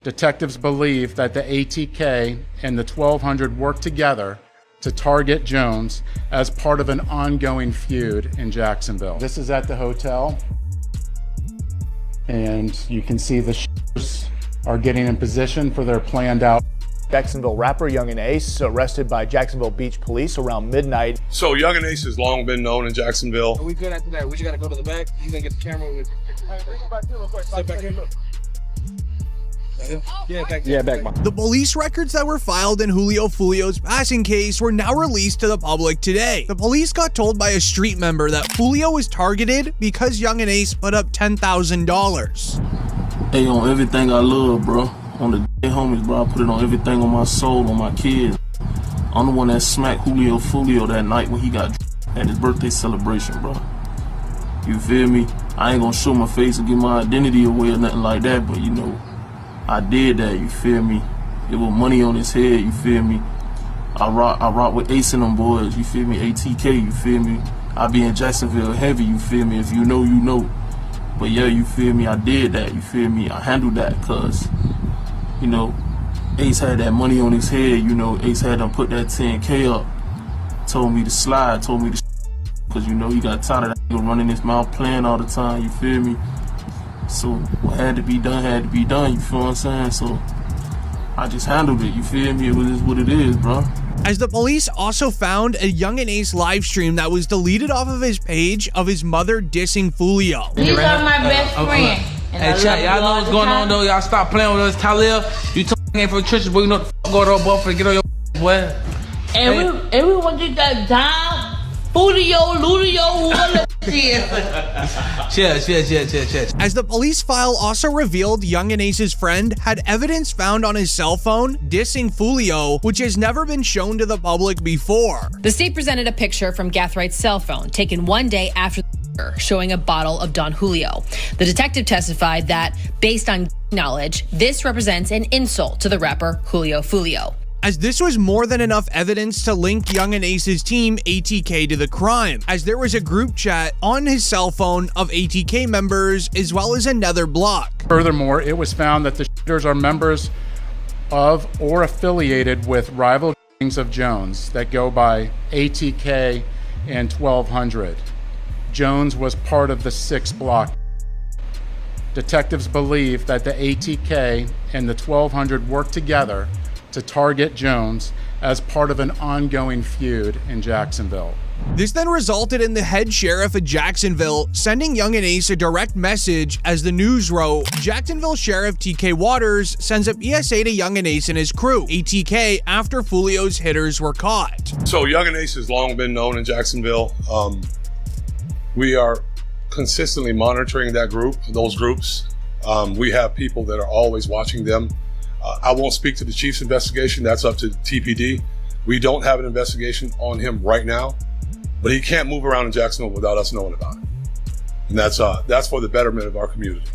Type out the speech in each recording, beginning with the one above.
Detectives believe that the ATK and the 1200 worked together to target Jones as part of an ongoing feud in Jacksonville. This is at the hotel, and you can see the shooters are getting in position for their planned out. Jacksonville rapper Young and Ace arrested by Jacksonville Beach police around midnight. So Young and Ace has long been known in Jacksonville. Are we good after that? We just gotta go to the back. You gonna get the camera with. Sit back here. Yeah, back. The police records that were filed in Julio Foolio's passing case were now released to the public today. The police got told by a street member that Julio was targeted because Young and Ace put up $10,000. Hey, on everything I love, bro. On the dead homies, bro, I put it on everything on my soul, on my kids. I'm the one that smacked Julio Foolio that night when he got at his birthday celebration, bro. You feel me? I ain't gonna show my face and give my identity away or nothing like that, but you know, I did that, you feel me? It was money on his head, you feel me? I rock with Ace and them boys, you feel me? ATK, you feel me? I be in Jacksonville heavy, you feel me? If you know, you know. But yeah, you feel me? I did that, you feel me? I handled that, cause, you know, Ace had that money on his head, you know, Ace had them put that 10K up. Told me to slide, told me to cause you know, he got tired of that nigga running his mouth playing all the time, you feel me? So what had to be done, you feel what I'm saying? So I just handled it, you feel me? It was what it is, bro. As the police also found a Young and Ace live stream that was deleted off of his page of his mother dissing Foolio. These are my best friends. Hey, chat, y'all know what's going on though. Y'all stop playing with us, Talil. You talking for churches, boy, you know what the fuck going on, boy, for get on your boy. And we want you that down. Foolio, Ludio, whatever shit. Cheers. As the police file also revealed, Young and Ace's friend had evidence found on his cell phone dissing Foolio, which has never been shown to the public before. The state presented a picture from Gathrigh's cell phone taken one day after the showing a bottle of Don Julio. The detective testified that, based on knowledge, this represents an insult to the rapper Julio Foolio. As this was more than enough evidence to link Young and Ace's team ATK to the crime, as there was a group chat on his cell phone of ATK members as well as another block. Furthermore, it was found that the shooters are members of or affiliated with rival gangs of Jones that go by ATK and 1200. Jones was part of the 6 block. Detectives believe that the ATK and the 1200 worked together to target Jones as part of an ongoing feud in Jacksonville. This then resulted in the head sheriff of Jacksonville sending Young and Ace a direct message. As the news wrote, Jacksonville Sheriff TK Waters sends a PSA to Young and Ace and his crew, ATK, after Foolio's hitters were caught. So Young and Ace has long been known in Jacksonville. We are consistently monitoring those groups. We have people that are always watching them. I won't speak to the chief's investigation. That's up to TPD. We don't have an investigation on him right now, but he can't move around in Jacksonville without us knowing about it. And that's for the betterment of our community.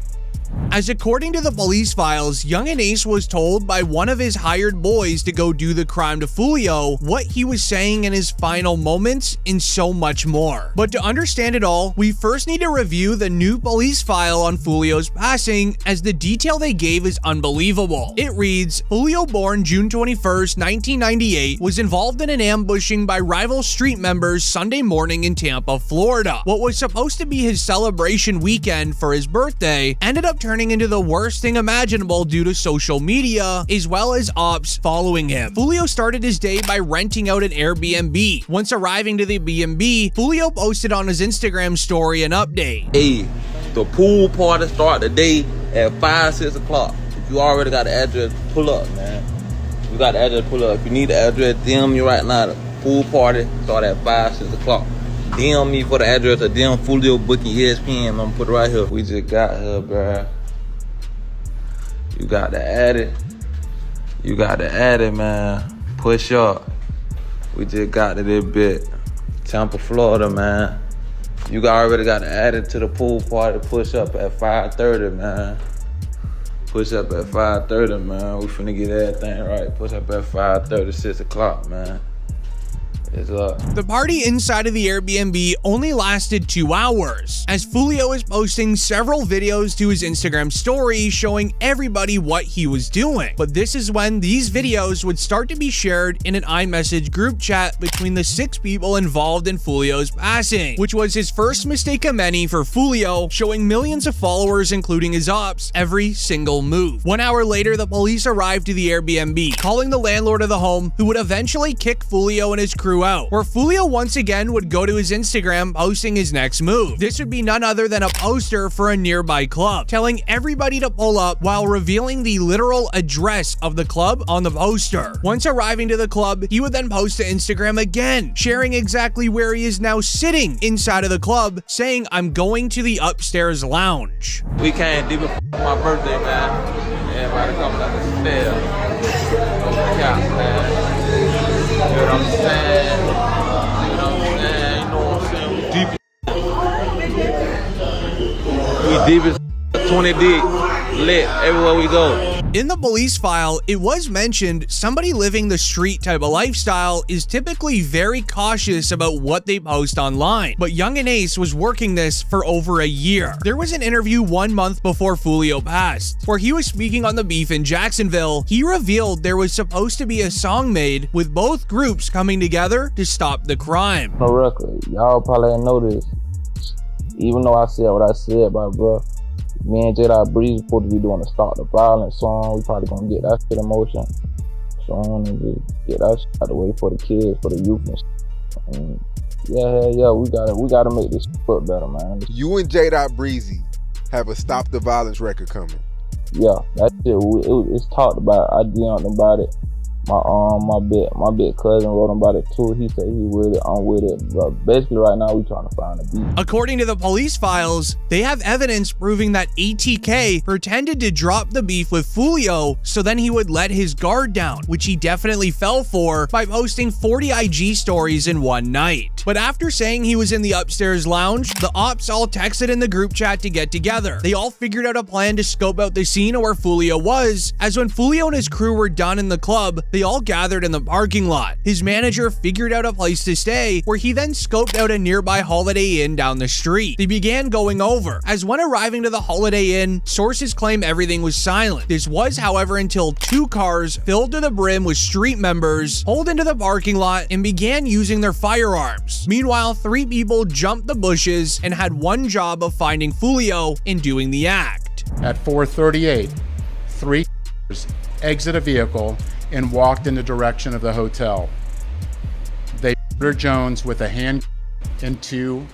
As according to the police files, Young and Ace was told by one of his hired boys to go do the crime to Foolio, what he was saying in his final moments, and so much more. But to understand it all, we first need to review the new police file on Foolio's passing, as the detail they gave is unbelievable. It reads, Foolio, born June 21st, 1998, was involved in an ambushing by rival street members Sunday morning in Tampa, Florida. What was supposed to be his celebration weekend for his birthday ended up turning into the worst thing imaginable due to social media, as well as ops following him. Foolio started his day by renting out an Airbnb. Once arriving to the B&B, Foolio posted on his Instagram story an update. Hey, the pool party start today at 5, 6 o'clock. If you already got the address, pull up, man. You got the address, pull up. If you need the address, DM me right now. The pool party start at 5, 6 o'clock. DM me for the address or DM Foolio booking ESPN. I'm gonna put it right here. We just got here, bruh. You got to add it. You got to add it, man. Push up. We just got to this bit. Tampa, Florida, man. You already got to add it to the pool party. Push up at 5:30, man. Push up at 5:30, man. We finna get everything right. Push up at 5:30, 6 o'clock, man. It's up. The party inside of the Airbnb only lasted 2 hours, as Foolio is posting several videos to his Instagram story showing everybody what he was doing. But this is when these videos would start to be shared in an iMessage group chat between the 6 people involved in Foolio's passing, which was his first mistake of many for Foolio, showing millions of followers, including his ops, every single move. 1 hour later, the police arrived to the Airbnb, calling the landlord of the home, who would eventually kick Foolio and his crew out, where Foolio once again would go to his Instagram posting his next move. This would be none other than a poster for a nearby club, telling everybody to pull up while revealing the literal address of the club on the poster. Once arriving to the club, he would then post to Instagram again, sharing exactly where he is now sitting inside of the club, saying, "I'm going to the upstairs lounge." We came deep for my birthday, man. Everybody coming up the stairs. No cap, man. You know what I'm saying? You know what I'm saying? You know what I'm saying? We deep as 20 deep. Lit everywhere we go. In the police file, it was mentioned somebody living the street type of lifestyle is typically very cautious about what they post online, but Young and Ace was working this for over a year. There was an interview 1 month before Foolio passed, where he was speaking on the beef in Jacksonville. He revealed there was supposed to be a song made with both groups coming together to stop the crime. No record, y'all probably didn't know this. Even though I said what I said, bro. Me and J.Breeze supposed to be doing a Stop the Violence song. We probably gonna get that shit in motion. Song and just get that shit out the way for the kids, for the youth and shit. And yeah, we gotta make this foot better, man. You and J.Breeze have a Stop the Violence record coming. Yeah, that shit, it's talked about. I DM'd about it. My big cousin wrote about it too. He said he with it, I'm with it. But basically right now we trying to find a beat. According to the police files, they have evidence proving that ATK pretended to drop the beef with Foolio so then he would let his guard down, which he definitely fell for by posting 40 IG stories in one night. But after saying he was in the upstairs lounge, the ops all texted in the group chat to get together. They all figured out a plan to scope out the scene of where Foolio was, as when Foolio and his crew were done in the club, they all gathered in the parking lot. His manager figured out a place to stay, where he then scoped out a nearby Holiday Inn down the street. They began going over, as when arriving to the Holiday Inn, sources claim everything was silent. This was, however, until 2 cars filled to the brim with street members pulled into the parking lot and began using their firearms. Meanwhile, 3 people jumped the bushes and had one job of finding Foolio and doing the act. At 4:38, 3 cars exit a vehicle and walked in the direction of the hotel. They murdered Jones with a hand and 2.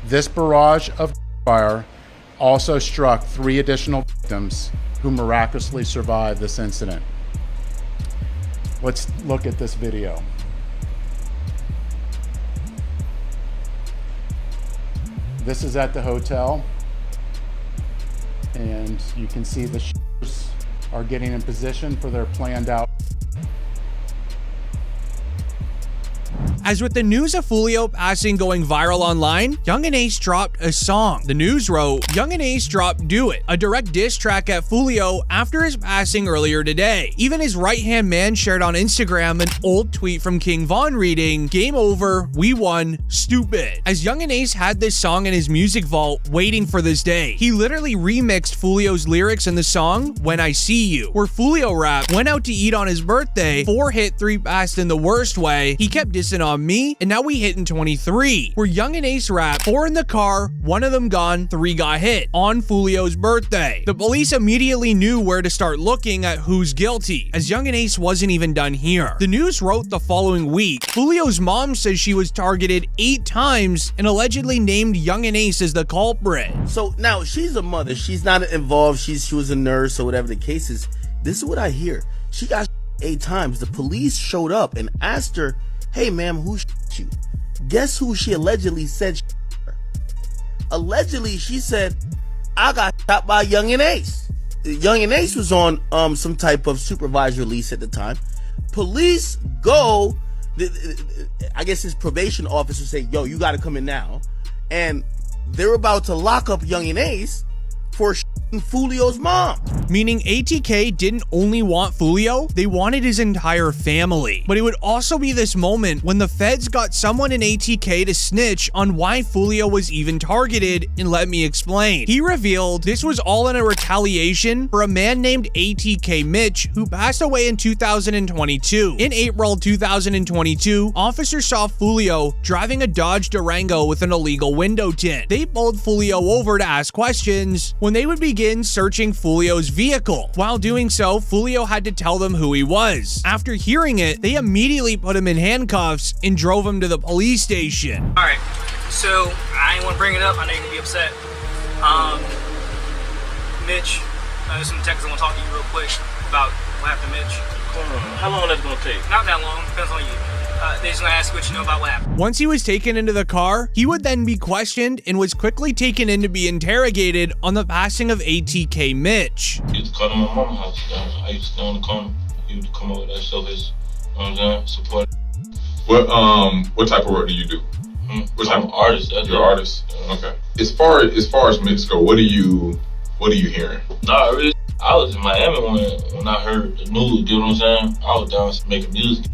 This barrage of fire also struck 3 additional victims who miraculously survived this incident. Let's look at this video. This is at the hotel, and you can see the shooters are getting in position for their planned out. As with the news of Foolio passing going viral online, Young and Ace dropped a song. The news wrote, Young and Ace dropped Do It, a direct diss track at Foolio after his passing earlier today. Even his right-hand man shared on Instagram an old tweet from King Von reading, Game over, we won, stupid. As Young and Ace had this song in his music vault waiting for this day, he literally remixed Foolio's lyrics in the song When I See You, where Foolio rapped, went out to eat on his birthday, 4 hit, 3 passed in the worst way, he kept dissing on me, and now we hit in 23, where Young and Ace rap, 4 in the car, 1 of them gone, 3 got hit, on Foolio's birthday. The police immediately knew where to start looking at who's guilty, as Young and Ace wasn't even done here. The news wrote the following week, Foolio's mom says she was targeted 8 times and allegedly named Young and Ace as the culprit. So now she's a mother, she's not involved, she was a nurse or whatever the case is. This is what I hear. She got 8 times. The police showed up and asked her, hey ma'am, who shot you? Guess who she allegedly said shot her? Allegedly, she said, I got shot by Young and Ace. Young and Ace was on some type of supervised release at the time. Police go, I guess his probation officer say, yo, you gotta come in now. And they're about to lock up Young and Ace for Foolio's mom. Meaning ATK didn't only want Foolio, they wanted his entire family. But it would also be this moment when the feds got someone in ATK to snitch on why Foolio was even targeted, and let me explain. He revealed this was all in a retaliation for a man named ATK Mitch who passed away in 2022. In April 2022, officers saw Foolio driving a Dodge Durango with an illegal window tint. They pulled Foolio over to ask questions when they would begin searching Foolio's vehicle. While doing so, Foolio had to tell them who he was. After hearing it, they immediately put him in handcuffs and drove him to the police station. All right, so I ain't want to bring it up. I know you're gonna be upset. Mitch, there's some texts I want to talk to you real quick about what happened to Mitch. How long that's gonna take? Not that long, depends on you. They just gonna ask you what you know about what happened. Once he was taken into the car, he would then be questioned and was quickly taken in to be interrogated on the passing of ATK Mitch. He used to come to my mama's house. I used to stay on the corner. He used to come over there, show his, you know what I'm saying, support. What type of work do you do? What type of artist? You're an artist. Okay. As far as Mitch go, what are you hearing? Nah, really, I was in Miami when I heard the news. You know what I'm saying? I was down making music,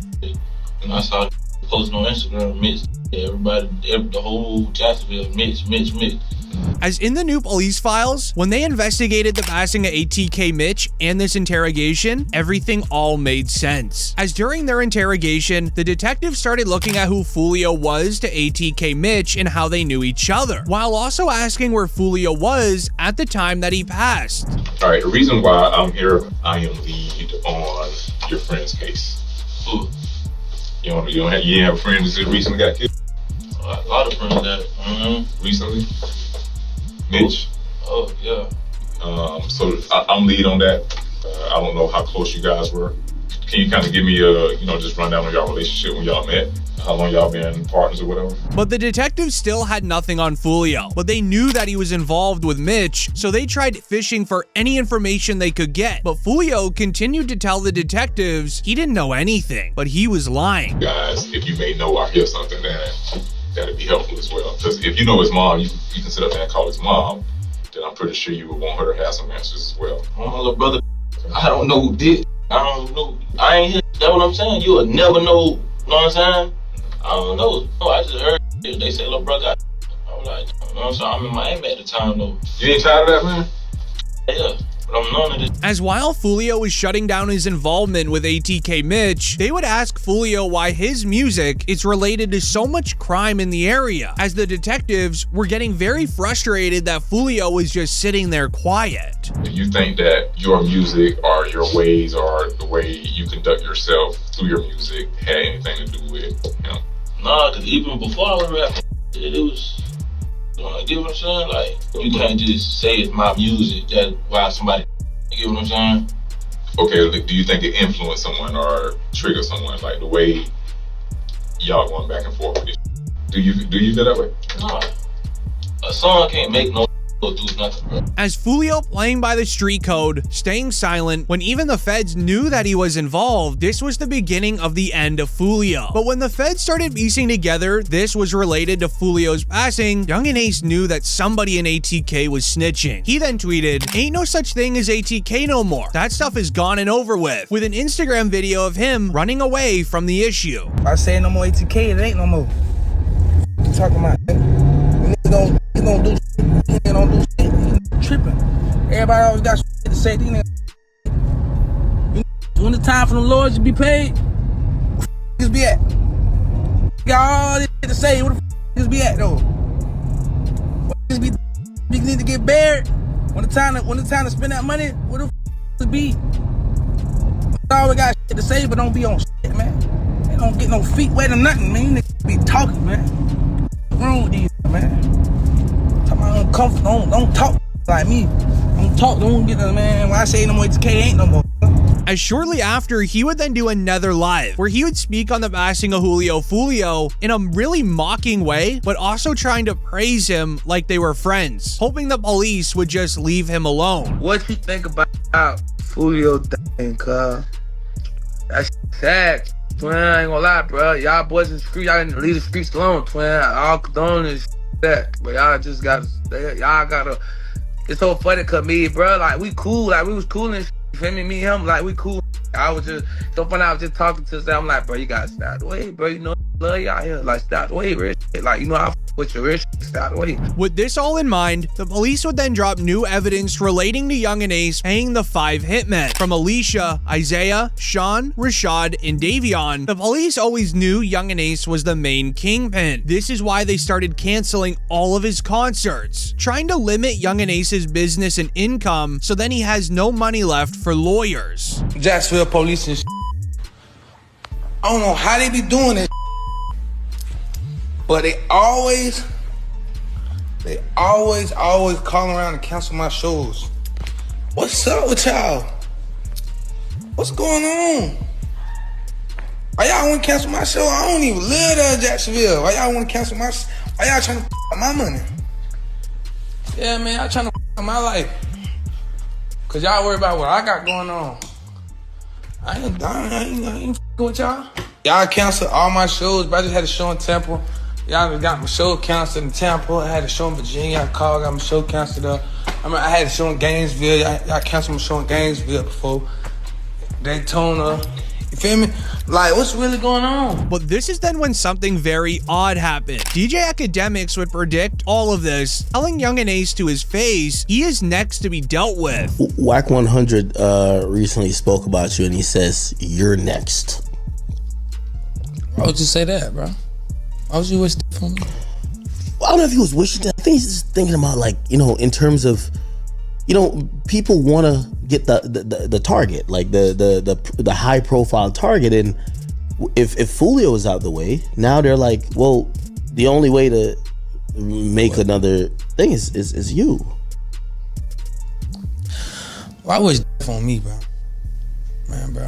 and I saw posting on Instagram, Mitch. Everybody, the whole Jacksonville, Mitch. As in the new police files, when they investigated the passing of ATK Mitch and this interrogation, everything all made sense. As during their interrogation, the detectives started looking at who Foolio was to ATK Mitch and how they knew each other, while also asking where Foolio was at the time that he passed. All right, the reason why I'm here, I am lead on your friend's case. Ooh. You didn't have a friend that recently got killed? A lot of friends that, recently? Mitch? Oh, yeah. So I'm lead on that. I don't know how close you guys were. Can you kind of give me just run down on y'all relationship when y'all met? How long y'all been partners or whatever? But the detectives still had nothing on Foolio, but they knew that he was involved with Mitch, so they tried fishing for any information they could get. But Foolio continued to tell the detectives he didn't know anything, but he was lying. Guys, if you may know or hear something, that'd be helpful as well. Because if you know his mom, you can sit up there and call his mom, then I'm pretty sure you would want her to have some answers as well. My little brother, I don't know who did. I don't know. I ain't here. That's what I'm saying. You will never know. You know what I'm saying? I don't know. I just heard it. They say, little brother. I was like, you know what I'm saying? I'm in Miami at the time, though. You ain't tired of that, man? Yeah. But I'm known to this. As while Foolio was shutting down his involvement with ATK Mitch, they would ask Foolio why his music is related to so much crime in the area, as the detectives were getting very frustrated that Foolio was just sitting there quiet. Do you think that your music or your ways or the way you conduct yourself through your music had anything to do with him? Nah, because even before I was rapping, it was... You get what I'm saying? Like, you can't just say it's my music, that's why somebody, you get what I'm saying? Okay, do you think it influenced someone or triggered someone, like the way y'all going back and forth with this? Do you feel that way? Nah. A song can't make no go through nothing, bro. As Foolio playing by the street code, staying silent when even the feds knew that he was involved, this was the beginning of the end of Foolio. But when the feds started piecing together this was related to Foolio's passing, Young and Ace knew that somebody in ATK was snitching. He then tweeted, "Ain't no such thing as ATK no more. That stuff is gone and over with," with an Instagram video of him running away from the issue. I say no more ATK, it ain't no more. What you talking about? Niggas don't do shit. Niggas don't do shit. You tripping. Everybody always got shit to say. These niggas. When it's time for the lawyers to be paid, where the niggas be at? Got all this shit to say. Where the niggas be at though? Where the niggas need to get buried? When the time to spend that money, where the niggas be? Always got shit to say, but don't be on shit, man. They don't get no feet wet or nothing, man. You niggas be talking, man. What's wrong with these, man? Don't talk like me. Don't get the man. When I say no more ATK, ain't no more. As shortly after, he would then do another live where he would speak on the passing of Julio Foolio in a really mocking way, but also trying to praise him like they were friends, hoping the police would just leave him alone. What you think about Foolio thing, cuz? That's sad, twin. I ain't gonna lie, bro. Y'all boys in the street, y'all didn't leave the streets alone, twin. All condone is that, but y'all just gotta it's so funny cause me, bro, like we cool, like we was cool and shit, you feel me? Me and him, like we cool. I was just so funny. I was just talking to Sam. I'm like, bro, you gotta stay out the way, bro. You know, love you out here. Like, stay out the way, real shit. Like, you know, I f with your real shit. Stay out the way. With this all in mind, the police would then drop new evidence relating to Young and Ace paying the 5 hitmen. From Alicia, Isaiah, Sean, Rashad, and Davion, the police always knew Young and Ace was the main kingpin. This is why they started canceling all of his concerts, trying to limit Young and Ace's business and income so then he has no money left for lawyers. Jacksonville police and shit. I don't know how they be doing this, but they always call around and cancel my shows. What's up with y'all? What's going on? Why y'all want to cancel my show? I don't even live there in Jacksonville. Why y'all want to cancel my? Why y'all trying to f my money? Yeah, man, y'all trying to f my life. Cause y'all worry about what I got going on. I ain't f***ing with y'all. Y'all canceled all my shows, but I just had a show in Tampa. Y'all got my show canceled in Tampa. I had a show in Virginia. I called, got my show canceled up. I had a show in Gainesville. Y'all canceled my show in Gainesville before. Daytona. You feel me? Like, what's really going on? But this is then when something very odd happened. DJ Academics would predict all of this, telling Young and Ace to his face he is next to be dealt with. Whack 100 recently spoke about you and he says, you're next. Why would you say that, bro? Why would you wish that for me? Well, I don't know if he was wishing that. I think he's just thinking about, like, you know, in terms of, you know, people want to get the target, like the high profile target, and if Foolio is out the way, now they're like, well, the only way to make another thing is you. Why wish that on me, bro? Man, bro,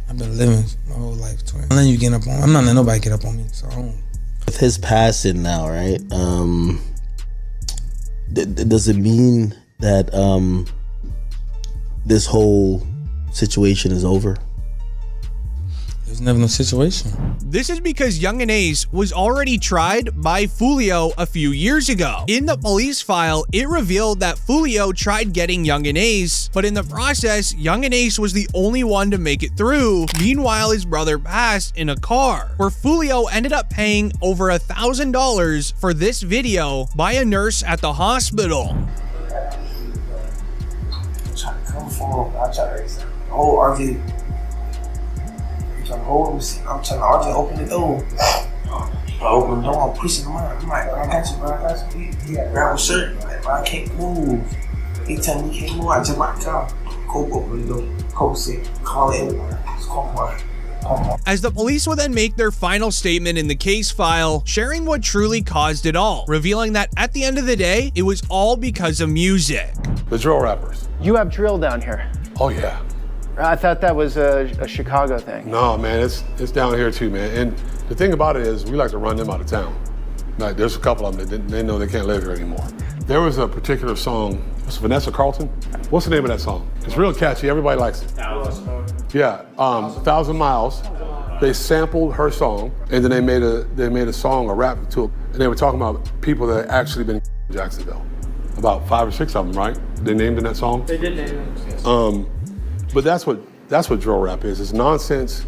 I've been living my whole life, twin. I'm letting you get up on. I'm not letting nobody get up on me, so I don't. With his passing now, right? Does it mean that this whole situation is over? There's never no situation. This is because Young and Ace was already tried by Foolio a few years ago. In the police file, it revealed that Foolio tried getting Young and Ace, but in the process, Young and Ace was the only one to make it through. Meanwhile, his brother passed in a car, where Foolio ended up paying over $1,000 for this video by a nurse at the hospital. I'm trying to come forward. I'm trying to hold RV. I'm trying to RJ open the door. I open the door, I'm pushing him out. I'm like, I got you, bro. I got you. He got grab a shirt. I'm like, bro, I can't move. He tell me he can't move. I jump out the car. Cope open the door. Cope said, call it. It's called. As the police would then make their final statement in the case file, sharing what truly caused it all, revealing that at the end of the day, it was all because of music. The drill rappers. You have drill down here. Oh yeah. I thought that was a Chicago thing. No, man, it's down here too, man. And the thing about it is, we like to run them out of town. Like, there's a couple of them that they know they can't live here anymore. There was a particular song, it's Vanessa Carlton. What's the name of that song? It's real catchy, everybody likes it. Yeah, 1,000 Miles. They sampled her song, and then they made a song, a rap to it, and they were talking about people that actually been in Jacksonville. About 5 or 6 of them, right? They named in that song? They did name it, yes. But that's what drill rap is. It's nonsense,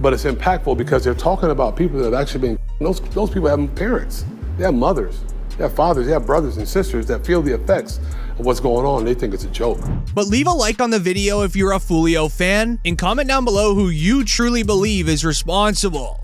but it's impactful because they're talking about people that have actually been, those people have parents, they have mothers, they have fathers, they have brothers and sisters that feel the effects of what's going on. They think it's a joke. But leave a like on the video if you're a Foolio fan, and comment down below who you truly believe is responsible.